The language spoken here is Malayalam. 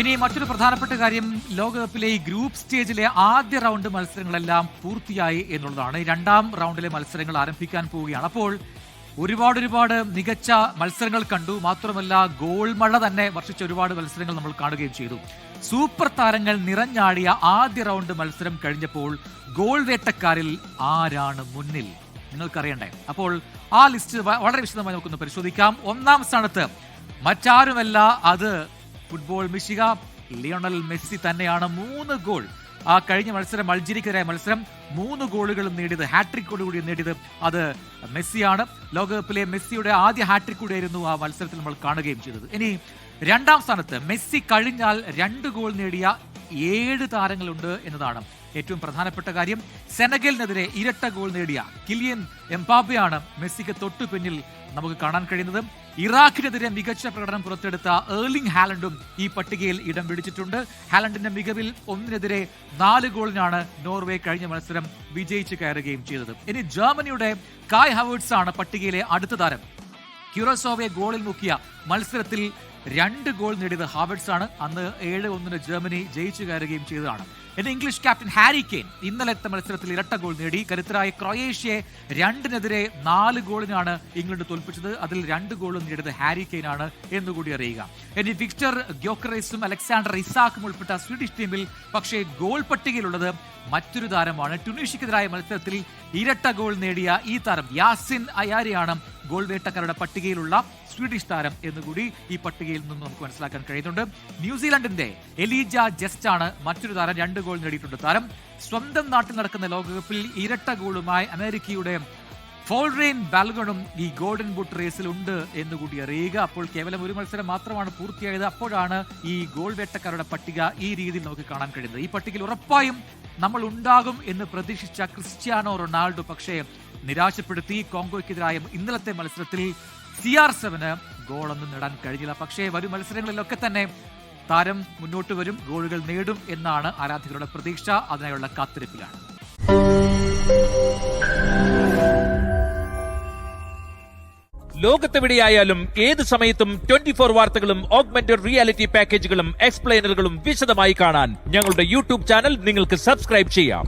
ഇനി മറ്റൊരു പ്രധാനപ്പെട്ട കാര്യം, ലോകകപ്പിലെ ഈ ഗ്രൂപ്പ് സ്റ്റേജിലെ ആദ്യ റൗണ്ട് മത്സരങ്ങളെല്ലാം പൂർത്തിയായി എന്നുള്ളതാണ്. രണ്ടാം റൗണ്ടിലെ മത്സരങ്ങൾ ആരംഭിക്കാൻ പോവുകയാണ്. അപ്പോൾ ഒരുപാട് മികച്ച മത്സരങ്ങൾ കണ്ടു. മാത്രമല്ല ഗോൾ മഴ തന്നെ വർഷിച്ച ഒരുപാട് മത്സരങ്ങൾ നമ്മൾ കാണുകയും ചെയ്തു. സൂപ്പർ താരങ്ങൾ നിറഞ്ഞാടിയ ആദ്യ റൗണ്ട് മത്സരം കഴിഞ്ഞപ്പോൾ ഗോൾ വേട്ടക്കാരിൽ ആരാണ് മുന്നിൽ നിങ്ങൾക്കറിയണ്ടേ? അപ്പോൾ ആ ലിസ്റ്റ് വളരെ വിശദമായി നമുക്കൊന്ന് പരിശോധിക്കാം. ഒന്നാം സ്ഥാനത്ത് മറ്റാരുമല്ല, അത് ഫുട്ബോൾ മിശിക ലിയോണൽ മെസ്സി തന്നെയാണ്. 3 ഗോൾ ആ കഴിഞ്ഞ മത്സരം, അൾജീരിയക്കെതിരായ മത്സരം 3 ഗോളുകളും നേടിയത്, ഹാട്രിക്കോടുകൂടി നേടിയത് അത് മെസ്സിയാണ്. ലോകകപ്പിലെ മെസ്സിയുടെ ആദ്യ ഹാട്രിക് കൂടിയായിരുന്നു ആ മത്സരത്തിൽ നമ്മൾ കാണുകയും ചെയ്തത്. ഇനി രണ്ടാം സ്ഥാനത്ത് മെസ്സി കഴിഞ്ഞാൽ 2 ഗോൾ നേടിയ 7 താരങ്ങളുണ്ട് എന്നതാണ് ഏറ്റവും പ്രധാനപ്പെട്ട കാര്യം. സെനഗലിനെതിരെ ഇരട്ട ഗോൾ നേടിയ കിലിയൻ എംബാപ്പയാണ് മെസ്സിക്ക് തൊട്ടു പിന്നിൽ നമുക്ക് കാണാൻ കഴിയുന്നത്. ഇറാഖിനെതിരെ മികച്ച പ്രകടനം പുറത്തെടുത്ത ഏർലിംഗ് ഹാലൻഡും ഈ പട്ടികയിൽ ഇടം പിടിച്ചിട്ടുണ്ട്. ഹാലൻഡിന്റെ മികവിൽ 1-നെതിരെ 4 ഗോളിനാണ് നോർവേ കഴിഞ്ഞ മത്സരം വിജയിച്ച് കയറുകയും ചെയ്തത്. ഇനി ജർമ്മനിയുടെ കായ് ഹവേർട്സ് ആണ് പട്ടികയിലെ അടുത്ത താരം. ക്യൂറസോവയെ ഗോളിൽ മുക്കിയ മത്സരത്തിൽ 2 ഗോൾ നേടിയത് ഹാവേർട്സ് ആണ്. അന്ന് 7-1 ജർമ്മനി ജയിച്ചു കയറുകയും ചെയ്തതാണ്. ഇനി ഇംഗ്ലീഷ് ക്യാപ്റ്റൻ ഹാരി കെയ്ൻ ഇന്നലത്തെ മത്സരത്തിൽ ഇരട്ട ഗോൾ നേടി. കരുത്തരായ ക്രൊയേഷ്യയെ 2-നെതിരെ 4 ഗോളിനാണ് ഇംഗ്ലണ്ട് തോൽപ്പിച്ചത്. അതിൽ 2 ഗോളും നേടിയത് ഹാരി കെയ്ൻ ആണ് എന്നുകൂടി അറിയുക. ഇനി വിക്ടർ ഗ്യോക്കറേസും അലക്സാണ്ടർ ഇസാക്കും ഉൾപ്പെട്ട സ്വീഡിഷ് ടീമിൽ പക്ഷേ ഗോൾ പട്ടികയിലുള്ളത് മറ്റൊരു താരമാണ്. ട്യൂണീഷ്യക്കെതിരായ മത്സരത്തിൽ ഇരട്ട ഗോൾ നേടിയ ഈ താരം യാസിൻ അയാരിയാണ് ഗോൾ വേട്ടക്കാരുടെ പട്ടികയിലുള്ള സ്വീഡിഷ് താരം എന്നുകൂടി ഈ പട്ടികയിൽ നിന്ന് നമുക്ക് മനസ്സിലാക്കാൻ കഴിയുന്നുണ്ട്. ന്യൂസിലാൻഡിന്റെ എലീജ ജസ്റ്റ് ആണ് മറ്റൊരു താരം. 2 ഗോൾ നേടിയിട്ടുണ്ട് താരം. സ്വന്തം നാട്ടിൽ നടക്കുന്ന ലോകകപ്പിൽ ഇരട്ട ഗോളുമായി അമേരിക്കയുടെ ഫോൾറെയിൻ ബാൽഗണും ഈ ഗോൾഡൻ ബൂട്ട് റേസിൽ ഉണ്ട് എന്നുകൂടി അറിയുക. അപ്പോൾ കേവലം ഒരു മത്സരം മാത്രമാണ് പൂർത്തിയായത്. അപ്പോഴാണ് ഈ ഗോൾ വേട്ടക്കാരുടെ പട്ടിക ഈ രീതിയിൽ നമുക്ക് കാണാൻ കഴിയുന്നത്. ഈ പട്ടികയിൽ ഉറപ്പായും നമ്മൾ ഉണ്ടാകും എന്ന് പ്രതീക്ഷിച്ച ക്രിസ്ത്യാനോ റൊണാൾഡോ പക്ഷേ നിരാശപ്പെടുത്തി. കോങ്കോയ്ക്കെതിരായ ഇന്നലത്തെ മത്സരത്തിൽ CR7 ഗോളൊന്നും നേടാൻ കഴിഞ്ഞില്ല. പക്ഷേ വരും മത്സരങ്ങളിലൊക്കെ തന്നെ താരം മുന്നോട്ട് വരും, ഗോളുകൾ നേടും എന്നാണ് ആരാധകരുടെ പ്രതീക്ഷ. അതിനായുള്ള കാത്തിരിപ്പിലാണ്. ലോകത്തെവിടെയായാലും ഏത് സമയത്തും 24 വാർത്തകളും ഓഗ്മെന്റഡ് റിയാലിറ്റി പാക്കേജുകളും എക്സ്പ്ലെയിനറുകളും വിശദമായി കാണാൻ ഞങ്ങളുടെ യൂട്യൂബ് ചാനൽ നിങ്ങൾക്ക് സബ്സ്ക്രൈബ് ചെയ്യാം.